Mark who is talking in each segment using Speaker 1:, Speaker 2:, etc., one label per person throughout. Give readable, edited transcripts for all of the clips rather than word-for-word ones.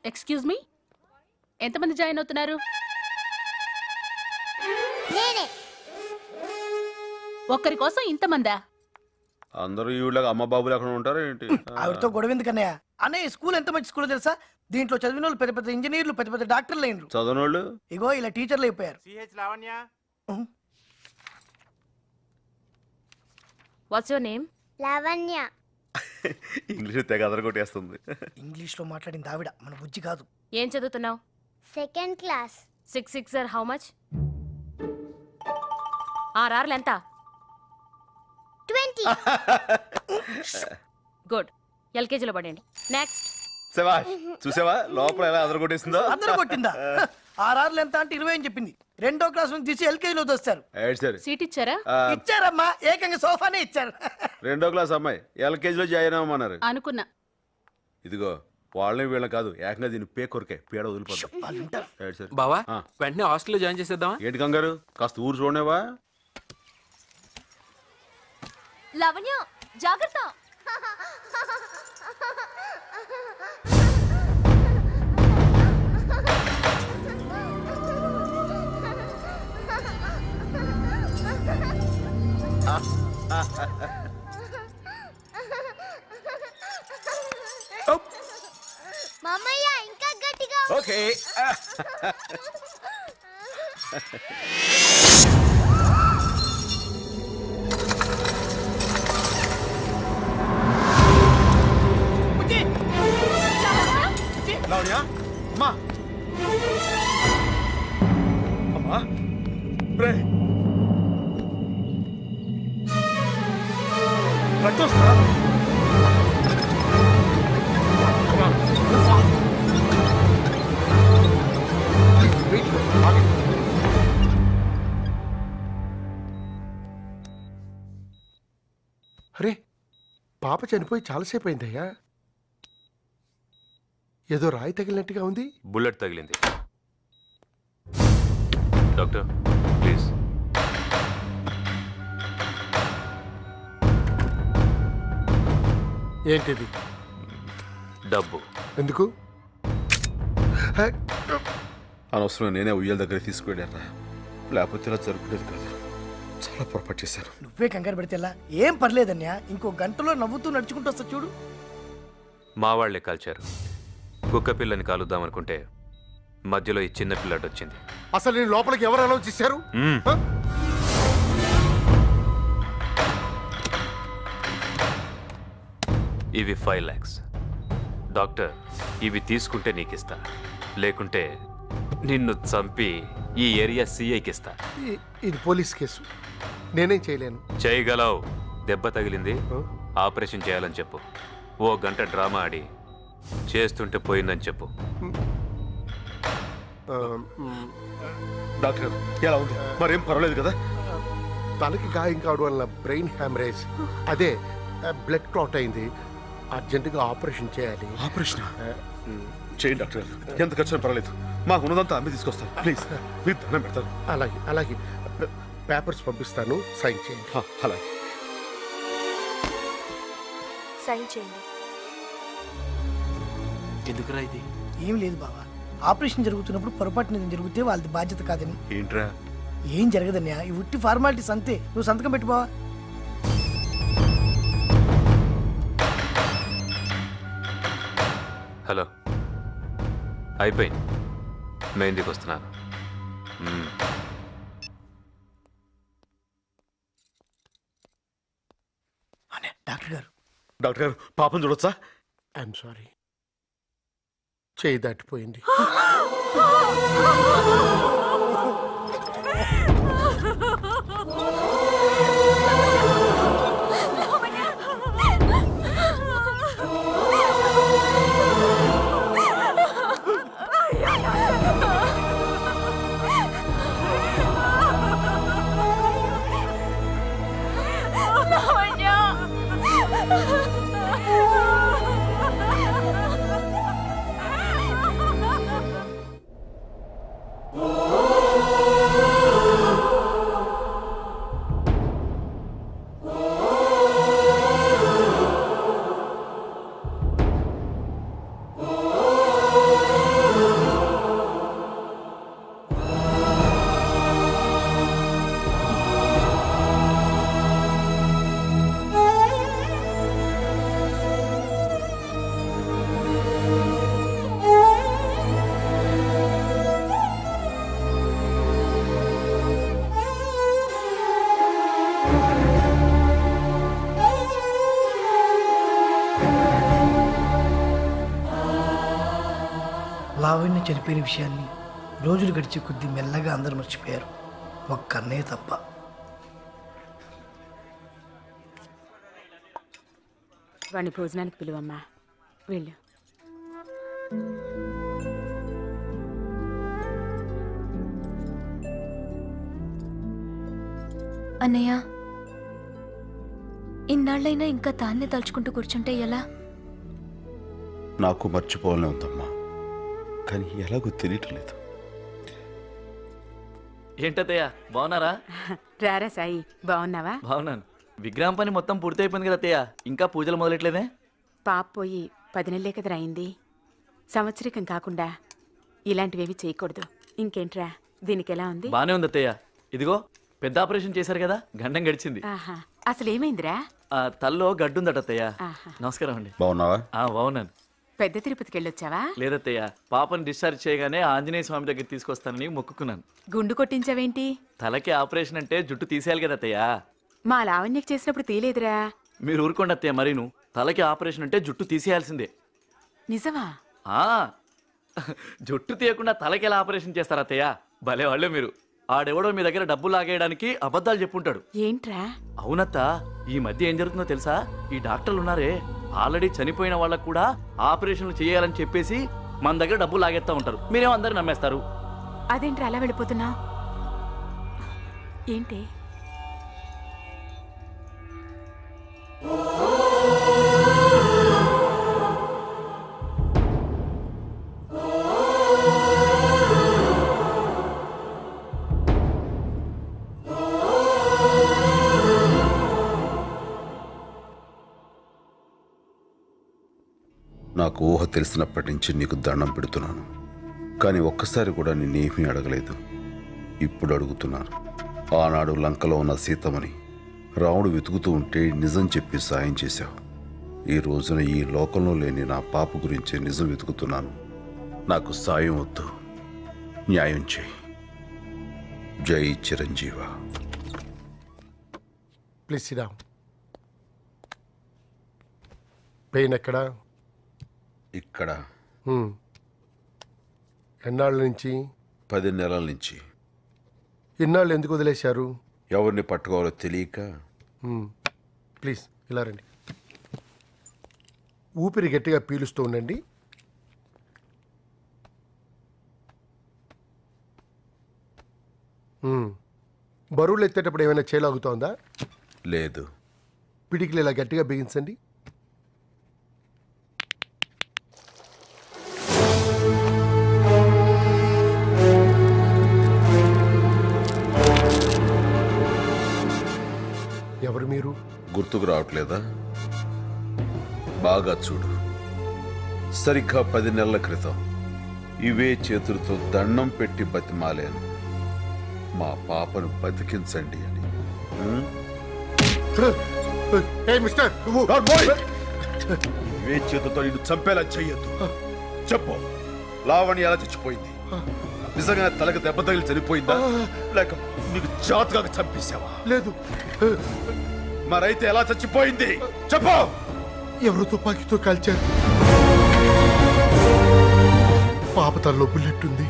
Speaker 1: Excuse me, ఎంతమంది join అవుతున్నారు? ఒక్కరి కోసం ఇంతమందా?
Speaker 2: అందరూ ఈవిడగా అమ్మ బాబులు ఎక్కడ ఉంటారు ఏంటి?
Speaker 3: ఆవిడతో గొడవ ఎందుకన్నయ్య? అన్నయ్య స్కూల్ ఎంత మంచి స్కూల్ తెలుసా? దీంట్లో చదివిన వాళ్ళు పెద్ద పెద్ద ఇంజనీర్లు, పెద్ద పెద్ద డాక్టర్లు అయినరు.
Speaker 2: చదవనోళ్ళు
Speaker 3: ఇగో ఇలా టీచర్లు అయిపోయారు.
Speaker 4: What's your name?
Speaker 5: Lavanya.
Speaker 2: English తెగ అదరగొట్టేస్తుంది.
Speaker 3: ఇంగ్లీష్ లో మాట్లాడింది ఆవిడ, మన బుజ్జి కాదు.
Speaker 4: ఏం చదువుతున్నావు?
Speaker 5: Second class.
Speaker 4: 6 6 how much? 6 ఎంత?
Speaker 5: 20.
Speaker 4: గుడ్. ఎల్కేజీలో పడండి. నెక్స్ట్.
Speaker 2: చూసావా లోపల ఎలా అదరగొట్టేసిందో?
Speaker 3: అందరూ కొట్టిందా? 6 ఎంత అంటే 20 అని చెప్పింది. 2వ క్లాస్ నుంచి తీసి ఎల్కేజీలో దోస్తారు.
Speaker 1: సీట్ ఇచ్చారా?
Speaker 3: ఇచ్చారమ్మా, ఏకంగా సోఫానే ఇచ్చారు.
Speaker 2: 2వ క్లాస్ అమ్మాయి LKGలో జాయిన్ అవ్వమన్నారు.
Speaker 1: అనుకున్నా.
Speaker 2: ఇదిగో వాళ్ళని వీళ్ళ కాదు, ఏకంగా దీన్ని కొరికే పీడ వదిలిపోతాం.
Speaker 6: బావా వెంటనే హాస్టల్లో జాయిన్ చేసేద్దామా?
Speaker 2: ఏంటి కంగారు, కాస్త ఊరు చూడనేవా?
Speaker 4: లావణ్య జాగ్రత్త.
Speaker 5: మామయ్య ఇంకా గట్టిగా.
Speaker 2: ఓకే. లావణ్య అమ్మా, అమ్మా రే రక్తం వస్తుందా?
Speaker 7: అరే పాప చనిపోయి చాలాసేపు అయిందయ్యా. ఏదో రాయి తగిలినట్టుగా ఉంది.
Speaker 8: బుల్లెట్ తగిలింది. Doctor please.
Speaker 7: ఏంటిది?
Speaker 8: డబ్బు.
Speaker 7: ఎందుకు?
Speaker 2: అనవసరం నేనే ఉయ్యాల దగ్గర తీసుకువెళ్ళారా, లేకపోతే ఇలా జరుగుతుంది కాదు. చాలా పొరపాటు చేశారు.
Speaker 3: నువ్వే కంగారు పెడితే ఎలా? ఏం పర్లేదన్యా, ఇంకో గంటలో నవ్వుతూ నడుచుకుంటూ వస్తా చూడు.
Speaker 8: మా వాళ్లే కాల్చారు. కుక్క పిల్లని కాలుద్దామనుకుంటే మధ్యలో ఈ చిన్న పిల్లాడు వచ్చింది.
Speaker 7: అసలు నేను లోపలికి ఎవరు అలౌ చేశారు?
Speaker 8: ఇవి 5 lakhs. డాక్టర్ ఇవి తీసుకుంటే నీకిస్తా, లేకుంటే నిన్ను చంపి ఈ ఏరియా సిఐకి ఇస్తా.
Speaker 7: ఇది పోలీస్ కేసు, నేనేం చేయలేను.
Speaker 8: చేయగలవు. దెబ్బ తగిలింది, ఆపరేషన్ చేయాలని చెప్పు. 1 గంట డ్రామా ఆడి చేస్తుంటే పోయిందని చెప్పు.
Speaker 2: డాక్టర్ ఎలా ఉంది? మరేం పర్వాలేదు కదా?
Speaker 7: తలకి గాయం కావడం వల్ల బ్రెయిన్ హ్యామరేజ్, అదే బ్లడ్ క్లాట్ అయింది. అర్జెంటుగా ఆపరేషన్ చేయాలి.
Speaker 2: ఆపరేషన్ చేయండి డాక్టర్, ఎంత ఖర్చు పర్వాలేదు. మాకు ఉన్నదంతా అమ్మి తీసుకొస్తాను ప్లీజ్, మీరు దండం పెడతాను.
Speaker 7: అలాగే అలాగే, పేపర్స్ పంపిస్తాను, సైన్ చేయండి.
Speaker 2: అలాగే
Speaker 4: సైన్ చేయండి.
Speaker 6: ఎందుకురా ఇది?
Speaker 3: ఏం లేదు బావా, ఆపరేషన్ జరుగుతున్నప్పుడు పొరపాటున జరిగితే వాళ్ళది బాధ్యత కాదని.
Speaker 2: ఏంట్రా?
Speaker 3: ఏం జరగదన్యా, ఈ ఉట్టి ఫార్మాలిటీస్ అంతే. నువ్వు సంతకం పెట్టు బావా.
Speaker 8: హలో, అయిపోయింది. మెహందీకి వస్తున్నాను.
Speaker 3: డాక్టర్ గారు,
Speaker 2: డాక్టర్ గారు పాపం చూడొచ్చా?
Speaker 7: ఐఎమ్ సారీ, చేయి దాటిపోయింది.
Speaker 3: లావణ్య చనిపోయిన విషయాన్ని రోజులు గడిచే కొద్దీ మెల్లగా అందరూ మర్చిపోయారు, ఒక్క అన్నయ్య తప్ప.
Speaker 4: వాడిని భోజనానికి పిలువమ్మా, వెళ్ళు.
Speaker 9: అన్నయ్య, ఇన్నాళ్ళైనా ఇంకా తాన్నే తలుచుకుంటూ కూర్చుంటే ఎలా?
Speaker 2: నాకు మర్చిపోవాలని ఉందమ్మా, కానీ ఎలాగో తెలియట్లేదు.
Speaker 10: ఏంటత్తయ్య బాగున్నారా?
Speaker 4: రారా సాయి, బాగున్నావా?
Speaker 10: బాగున్నాను. విగ్రహం పని మొత్తం పూర్తి అయిపోయింది కదా అత్తయ్య, ఇంకా పూజలు మొదలెట్లేదే?
Speaker 4: పాప పోయి 10 నెలలే కదరా అయింది. సంవత్సరికం కాకుండా ఇలాంటివేవి చేయకూడదు. ఇంకేంట్రా, దీనికి ఎలా ఉంది?
Speaker 10: బానే ఉంది అత్తయ్య. ఇదిగో పెద్ద ఆపరేషన్ చేశారు కదా, గండం గడిచింది.
Speaker 4: ఆహా, అసలు ఏమైందిరా?
Speaker 10: తల్లో గడ్డుందట అత్తయ్య.
Speaker 4: ఆహా.
Speaker 10: నమస్కారం అండి.
Speaker 2: బాగున్నావా?
Speaker 10: బాగున్నాను.
Speaker 4: పెద్ద తిరుపతికి వెళ్ళొచ్చావా?
Speaker 10: లేదత్తయ్య, పాపని డిశ్చార్జ్ చేయగానే ఆంజనేయ స్వామి దగ్గర తీసుకొస్తానని మొక్కుకున్నాను.
Speaker 4: గుండు కొట్టించావేంటి?
Speaker 10: తలకి ఆపరేషన్ అంటే జుట్టు తీసేయాలి కదా అత్తయ్య.
Speaker 4: మా లావణ్యకి చేసినప్పుడు తీలేదురా.
Speaker 10: మీరు ఊరుకోండి అత్తయ్య, మరీను తలకి ఆపరేషన్ అంటే జుట్టు తీసేయాల్సిందే.
Speaker 4: నిజమా?
Speaker 10: జుట్టు తీయకుండా తలకి ఎలా ఆపరేషన్ చేస్తారా అత్తయ్య? భలే వాళ్ళే మీరు. ఆడెవడో మీ దగ్గర డబ్బులు లాగేయడానికి అబద్ధాలు చెప్పుంటాడు.
Speaker 4: ఏంట్రా?
Speaker 10: అవునత్త, ఈ మధ్య ఏం జరుగుతుందో తెలుసా? ఈ డాక్టర్లు ఉన్నారే, ఆల్రెడీ చనిపోయిన వాళ్ళకు కూడా ఆపరేషన్లు చేయాలని చెప్పేసి మన దగ్గర డబ్బులు లాగేస్తా ఉంటారు. మీరేమో అందరు నమ్మేస్తారు.
Speaker 4: అదేంట్రా అలా వెళ్ళిపోతున్నావు? ఏంటి?
Speaker 2: నాకు ఊహ తెలిసినప్పటి నుంచి నీకు దండం పెడుతున్నాను, కానీ ఒక్కసారి కూడా నిన్నేమీ అడగలేదు. ఇప్పుడు అడుగుతున్నాను. ఆనాడు లంకలో ఉన్న సీతమని రాముడు వెతుకుతూ ఉంటే నిజం చెప్పి సాయం చేశావు. ఈ రోజున ఈ లోకంలో లేని నా పాప గురించి నిజం వెతుకుతున్నాను. నాకు సాయం వద్దు, న్యాయం చేయి. జై Chiranjeeva.
Speaker 7: Please SIT down. Pain ఎక్కడా?
Speaker 2: ఇక్కడ.
Speaker 7: ఎన్నాళ్ళ నుంచి?
Speaker 2: 10 నెలల నుంచి.
Speaker 7: ఇన్నాళ్ళు ఎందుకు వదిలేశారు?
Speaker 2: ఎవరిని పట్టుకోవాలో తెలియక.
Speaker 7: ప్లీజ్ ఇలా రండి. ఊపిరి గట్టిగా పీలుస్తూ ఉండండి. బరువులు ఎత్తేటప్పుడు ఏమైనా చేయలాగుతోందా?
Speaker 2: లేదు.
Speaker 7: పిడికిలు ఇలా గట్టిగా బిగించండి. ఎవరు మీరు?
Speaker 2: గుర్తుకు రావట్లేదా? బాగా చూడు. సరిగ్గా 10 నెలల క్రితం ఇవే చేతులతో దండం పెట్టి బతిమాలాను, మా పాపను బతికించండి అని. ఇవే చేతులతో నిన్ను చంపేలా చెయ్యొద్దు. చెప్పు, లావణ్య ఎలా చచ్చిపోయింది? నిజంగా తలకు దెబ్బ తగిలి చనిపోయిందా, లేక నీకు జాతకాగా చంపేశావా?
Speaker 7: లేదు.
Speaker 2: మరైతే ఎలా చచ్చిపోయింది చెప్పు.
Speaker 7: ఎవరు తుపాకీతో కాల్చారు. పాప తనలో బుల్లెట్ ఉంది.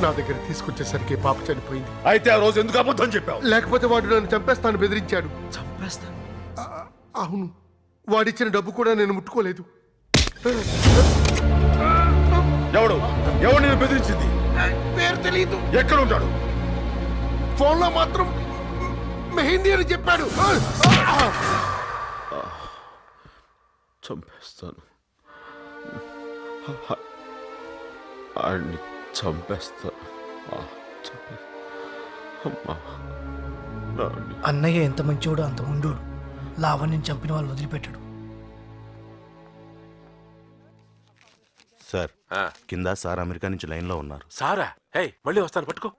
Speaker 7: నా దగ్గర తీసుకొచ్చేసరికి పాప చనిపోయింది.
Speaker 2: అయితే ఆ రోజు ఎందుకు అబద్ధం చెప్పావు?
Speaker 7: లేకపోతే వాడు నన్ను చంపేస్తాను బెదిరించాడు.
Speaker 2: చంపేస్తా?
Speaker 7: అవును, వాడిచ్చిన డబ్బు కూడా నేను ముట్టుకోలేదు.
Speaker 2: ఎవడు నేను బెదిరించింది?
Speaker 7: పేరు తెలియదు.
Speaker 2: ఎక్కడ ఉంటాడు?
Speaker 7: ఫోన్లో మాత్రం మెహందీ అని చెప్పాడు.
Speaker 2: చంపేస్తాను, ఆడిని చంపేస్తా.
Speaker 3: అన్నయ్య ఎంత మంచోడో అంత ముండోడు. లావణ్యం చంపిన వాళ్ళు వదిలిపెట్టాడు.
Speaker 11: సార్, కింద సార్ అమెరికా నుంచి లైన్లో ఉన్నారు.
Speaker 6: సారా? హే, మళ్ళీ వస్తాను, పట్టుకో.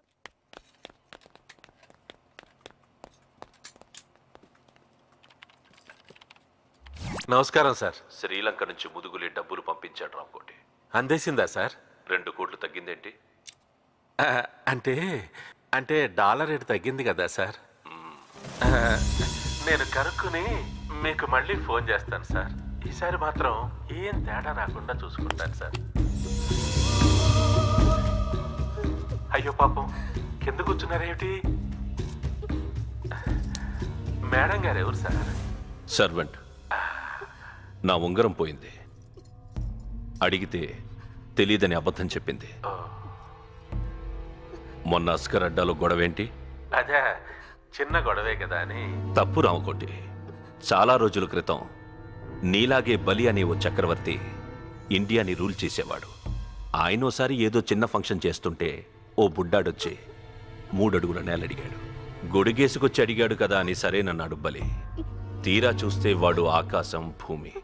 Speaker 6: నమస్కారం సార్.
Speaker 8: శ్రీలంక నుంచి ముదుగులే డబ్బులు పంపించాడు రామ్కోటి.
Speaker 6: అందేసిందా సార్?
Speaker 8: 2 కోట్లు తగ్గిందేంటి?
Speaker 6: అంటే డాలర్ రేటు తగ్గింది కదా సార్. నేను కనుక్కుని మీకు మళ్ళీ ఫోన్ చేస్తాను సార్. ఈసారి మాత్రం ఏం తేడా రాకుండా చూసుకుంటాను సార్. అయ్యో పాపం కింద కూర్చున్నారేమిటి? మేడం గారు ఎవరు సార్?
Speaker 12: సర్వెంట్. నా ఉంగరం పోయింది, అడిగితే తెలియదని అబద్ధం చెప్పింది. మొన్న అస్కర్ అడ్డాలో గొడవేంటి?
Speaker 6: అదే చిన్న గొడవే కదా అని.
Speaker 12: తప్పు రామకోటి. చాలా రోజుల క్రితం నీలాగే బలి అనే ఓ చక్రవర్తి ఇండియాని రూల్ చేసేవాడు. ఆయనోసారి ఏదో చిన్న ఫంక్షన్ చేస్తుంటే ఓ బుడ్డాడొచ్చి 3 అడుగుల నేలడిగాడు. గొడుగేసుకొచ్చి అడిగాడు కదా అని సరేనన్నాడు బలి. తీరా చూస్తే వాడు ఆకాశం భూమి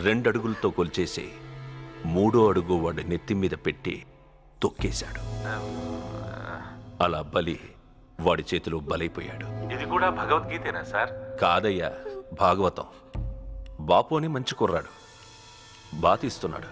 Speaker 12: 2 అడుగులతో కొల్చేసి 3వ అడుగు వాడి నెత్తి మీద పెట్టి తొక్కేశాడు. అలా బలి వాడి చేతిలో బలైపోయాడు.
Speaker 6: ఇది కూడా భగవద్గీతేనా సార్?
Speaker 12: కాదయ్యా, భాగవతం. బాపు అని మంచి కుర్రాడు, బాతిస్తున్నాడు.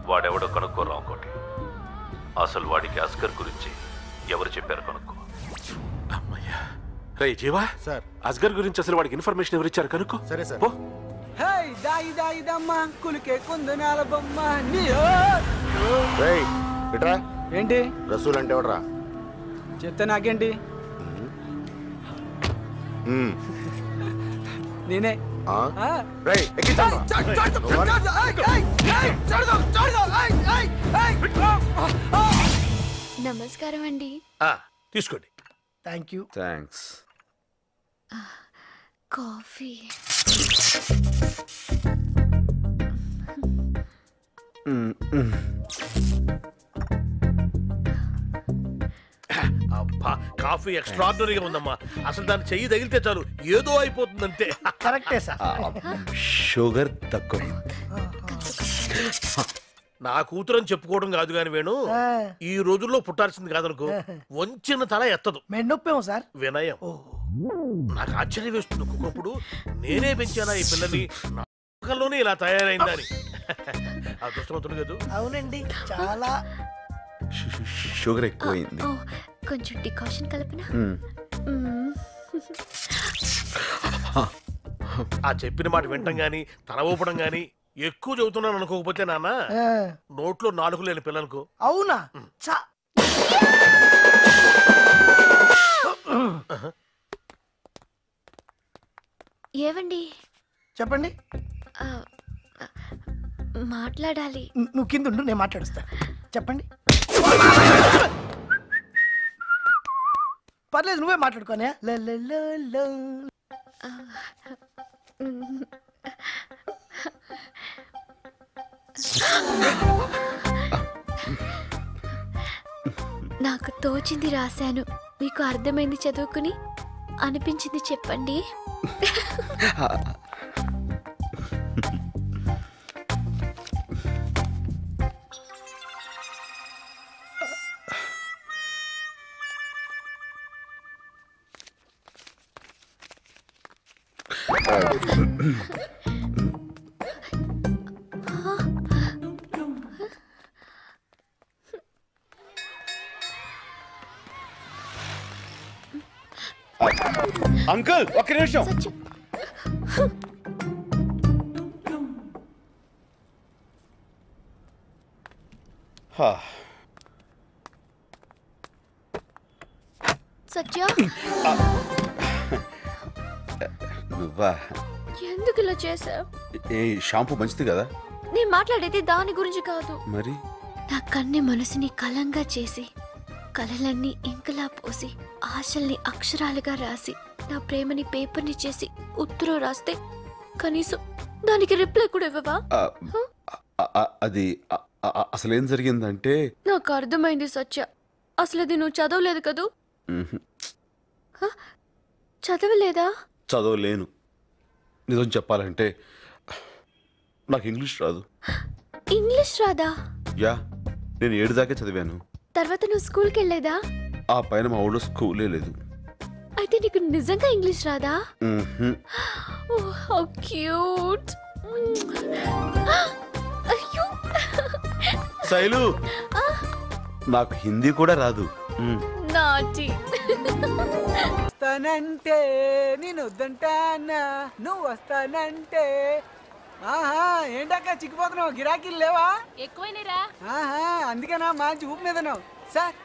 Speaker 12: వాడెవడో కనుక్కోరా ఇంకోటి. అసలు వాడికి అస్కర్ గురించి ఎవరు చెప్పారు కనుక్కో.
Speaker 6: అమ్మయ్యా. రే జీవా
Speaker 7: సార్,
Speaker 6: అస్గర్ గురించి అసలు వాడికి ఇన్ఫర్మేషన్ ఎవరు ఇచ్చారు కనుక్కో.
Speaker 7: సరే సార్.
Speaker 6: పో.
Speaker 7: ఏంటి రసూల్ అంటే ఎవడరా?
Speaker 3: చెప్తే నాకేంటి? నేనే.
Speaker 9: నమస్కారం అండి.
Speaker 6: తీసుకోండి.
Speaker 3: Thank you.
Speaker 2: థ్యాంక్స్.
Speaker 9: కాఫీ.
Speaker 13: అబ్బా, కాఫీ ఎక్స్ట్రాడినరీగా ఉందమ్మా. అసలు దాన్ని చెయ్యి తగిలితే చాలు ఏదో అయిపోతుందంటే.
Speaker 3: కరెక్టే సార్.
Speaker 2: షుగర్ తక్కువ.
Speaker 13: నా కూతురని చెప్పుకోవడం కాదు కాని వేణు, ఈ రోజుల్లో పుట్టాల్సింది కాదనుకో. వంచిన తల ఎత్తదు.
Speaker 3: మెన్నొప్పేమో సార్.
Speaker 13: వినయం. నాకు ఆశ్చర్యం వేస్తుంది ఒక్కొక్కప్పుడు. నేనే పెంచానా ఈ పిల్లని, నాలోనే ఇలా తయారైందని. అదృష్టవంతుడు కదా.
Speaker 3: అవునండి, చాలా.
Speaker 2: షుగర్ ఎక్కువైంది.
Speaker 9: కొంచెం డికాషన్ కలపనా?
Speaker 13: ఆ చెప్పిన మాట వింటం గాని తల ఊపడం గాని ఎక్కువ చదువుతున్నాను అనుకోకపోతే నాన్న నోట్లో 4 లేని పిల్లలకు.
Speaker 3: అవునా?
Speaker 9: ఏవండి?
Speaker 3: చెప్పండి.
Speaker 9: మాట్లాడాలి.
Speaker 3: నువ్వు కింద ఉండు, నేను మాట్లాడుస్తా. చెప్పండి. పర్లేదు, నువ్వే మాట్లాడుకోనే.
Speaker 9: నాకు తోచింది రాశాను, మీకు అర్థమైంది చదువుకుని, అనిపించింది చెప్పండి.
Speaker 2: అంకుల్, ఒక్క నిమిషం.
Speaker 9: సత్య,
Speaker 2: నువ్వా?
Speaker 9: ఎందుకు ఇలా చేసావు?
Speaker 2: ఏ షాంపూ మంచిది కదా?
Speaker 9: నేను మాట్లాడేది దాని గురించి కాదు.
Speaker 2: మరి
Speaker 9: నా కన్నె మనసుని కలంగా చేసి, కలలన్నీ ఇంకలా పోసి, ఆశల్ని అక్షరాలుగా రాసి, నా ప్రేమని పేపర్ని చేసి ఉత్తరం రాస్తే కనీసం దానికి రిప్లై కూడా ఇవ్వవా?
Speaker 2: అది అసలేం జరిగిందంటే,
Speaker 9: నాకు అర్థమైంది సత్య. అసలు అది నువ్వు చదవలేదు కదూ? చదవలేదా?
Speaker 2: చదవలేను. నిజం చెప్పాలంటే నాకు ఇంగ్లీష్ రాదు.
Speaker 9: ఇంగ్లీష్ రాదా?
Speaker 2: యా, నేను 7 దాకా చదివాను.
Speaker 9: తర్వాత నువ్వు స్కూల్కి వెళ్ళలేదా?
Speaker 2: ఆ పైన మా ఊళ్ళో స్కూలే లేదు.
Speaker 9: అయితే నీకు నిజంగా ఇంగ్లీష్ రాదా? Oh, how cute. అయ్యో.
Speaker 2: శైలు నాకు హిందీ కూడా రాదు.
Speaker 9: నాటి.
Speaker 14: వస్తానంటే నేను వద్దంటానా, నువ్వు వస్తానంటే. ఆహా, ఏంటక్క చిక్కిపోతున్నావు? గిరాకీలు లేవా?
Speaker 1: ఎక్కువైనరా?
Speaker 14: ఆహా, అందుకేనా మంచి ఊపు మీదను. సార్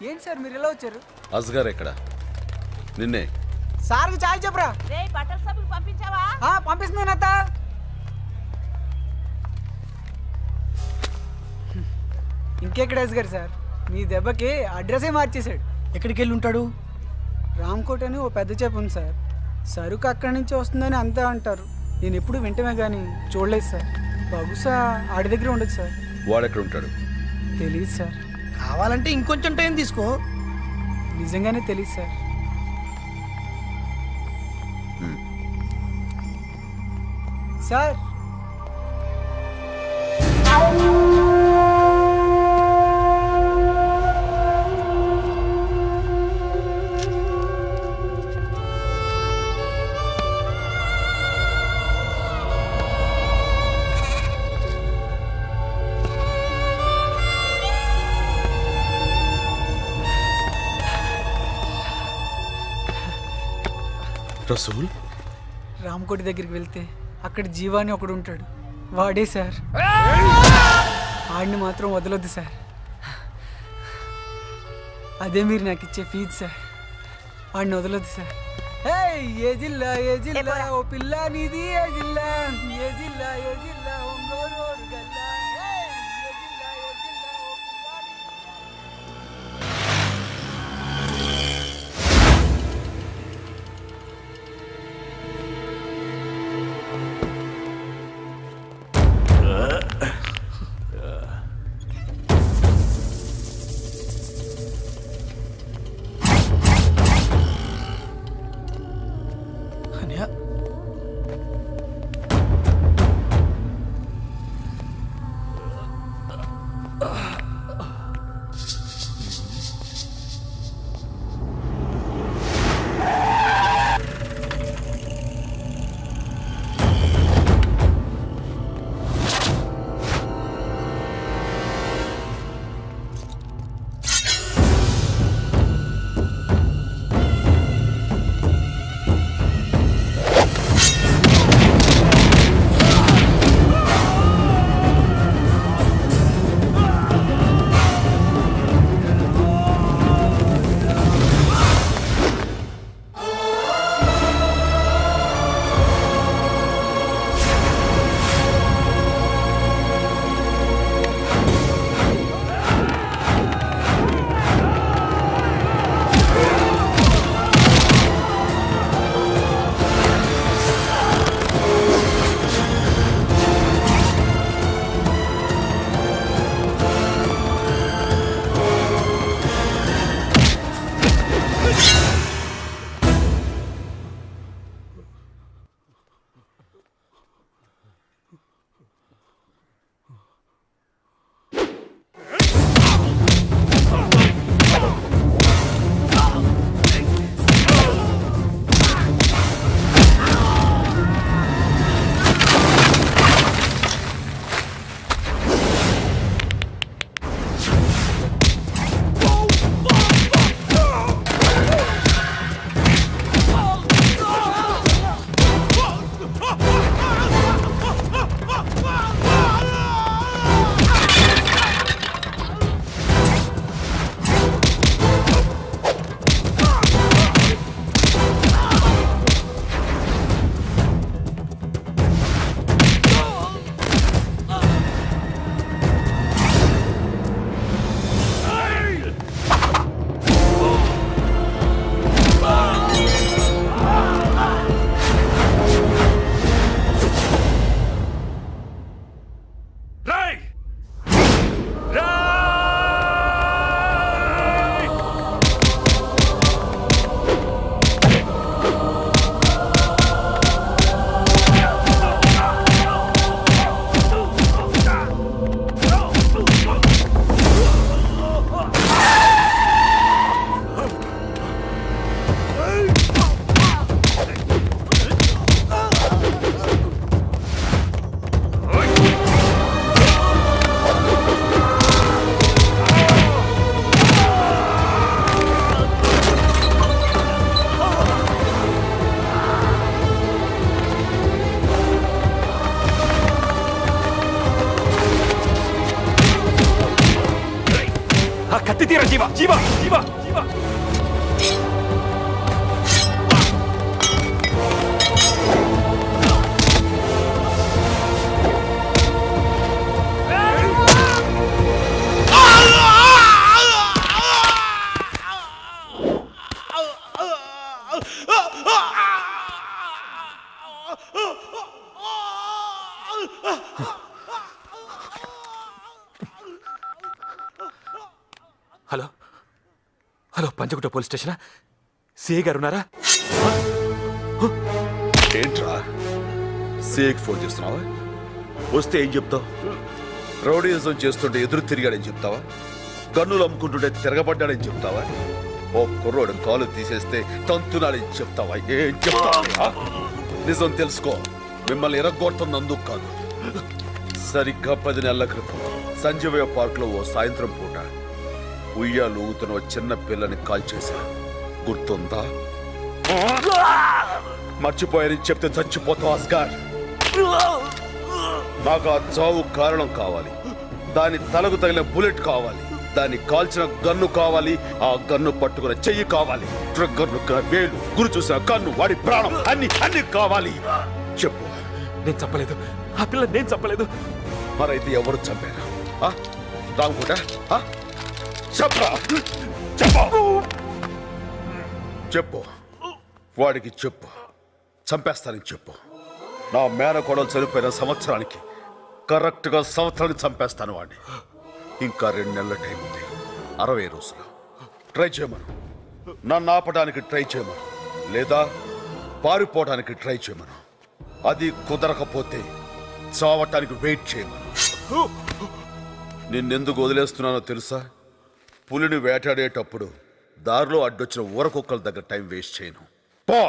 Speaker 14: ఏంటి సార్ మీరు ఇలా వచ్చారు?
Speaker 2: అస్గర్ ఎక్కడ? నిన్నే.
Speaker 14: సార్కి చాయ్ చెప్పరా.
Speaker 15: బట్టల సబ్బులు పంపించావా?
Speaker 14: పంపిస్తున్నాను అత్త. ఇంకెక్కడ అస్గర్ సార్, మీ దెబ్బకి అడ్రసే మార్చేశాడు.
Speaker 3: ఎక్కడికి వెళ్ళి ఉంటాడు?
Speaker 14: రామ్కోట్ అని ఓ పెద్ద చేప ఉంది సార్. సరుకు అక్కడి నుంచి వస్తుందని అంతా అంటారు. నేను ఎప్పుడు వింటమే కానీ చూడలేదు సార్. బహుశా ఆడి దగ్గర ఉండదు సార్.
Speaker 2: వాడెక్కడ ఉంటాడు?
Speaker 14: తెలియదు సార్.
Speaker 3: కావాలంటే ఇంకొంచెం టైం తీసుకో.
Speaker 14: నిజంగానే తెలియదు సార్. సార్
Speaker 2: రసూల్,
Speaker 14: రామ్కోటి దగ్గరికి వెళ్తే అక్కడ జీవాని ఒకడు ఉంటాడు. వాడే సార్. ఆడిని మాత్రం వదలొద్దు సార్. అదే మీరు నాకు ఇచ్చే ఫీజు సార్. ఆడిని వదలొద్దు సార్. ఏ జిల్లా ఏ జిల్లా ఓ పిల్ల నీది ఏ జిల్లా, ఏ జిల్లా ఏ జిల్లా ఒంగోలు గల్లా.
Speaker 16: ఎత్తి తీరా జీవా జీవా జీవా జీవా. హలో హలో పంచకుట పోలీస్ స్టేషనా? సిఐ గారు ఉన్నారా?
Speaker 2: ఏంట్రా సిఐకి ఫోన్ చేస్తున్నావా? వస్తే ఏం చెప్తావు? రౌడీజం చేస్తుంటే ఎదురు తిరిగాడని చెప్తావా? గన్నులు అమ్ముకుంటుంటే తిరగబడ్డాడని చెప్తావా? ఓ కుర్రోడు కాలు తీసేస్తే తంతునాడని చెప్తావా? ఏం చెప్తావా? నిజం తెలుసుకో, మిమ్మల్ని ఎరగొడుతున్నందుకు కాదు. సరిగ్గా 10 నెలల క్రితం సంజీవయ్య పార్క్ లో ఓ సాయంత్రం పూట ఉయ్యాలు ఊగుతున్న చిన్న పిల్లని కాల్ చేశారు. గుర్తుందా? మర్చిపోయారని చెప్తే చచ్చిపోతావు అస్గార్. నాకు ఆ చావు కారణం కావాలి. దాని తలకు తగిలిన బుల్లెట్ కావాలి. దాన్ని కాల్చిన గన్ను కావాలి. ఆ గన్ను పట్టుకున్న చెయ్యి కావాలి. ట్రిగ్గర్లు వేలు, గురి చూసిన కన్ను, వాడి ప్రాణం అన్ని అన్ని కావాలి. చెప్పు.
Speaker 16: నేను చంపలేదు, ఆ పిల్ల నేను చంపలేదు.
Speaker 2: మరైతే ఎవరు చంపారు? రాముకుంటా చెప్పరా? చెప్పు చెప్పు, వాడికి చెప్పు, చంపేస్తానని చెప్పు. నా మేనకోడలు చనిపోయిన సంవత్సరానికి కరెక్ట్గా సంవత్సరానికి చంపేస్తాను వాడిని. ఇంకా 2 నెలల టైం ఉంది, 60 రోజులు. ట్రై చేయమను, నన్ను ఆపడానికి ట్రై చేయమను, లేదా పారిపోవడానికి ట్రై చేయమను. అది కుదరకపోతే చావటానికి వెయిట్ చేయమను. నిన్నెందుకు వదిలేస్తున్నానో తెలుసా? పులిని వేటాడేటప్పుడు దారిలో అడ్డొచ్చిన ఊరకుక్కల దగ్గర టైం వేస్ట్ చేయను. పో.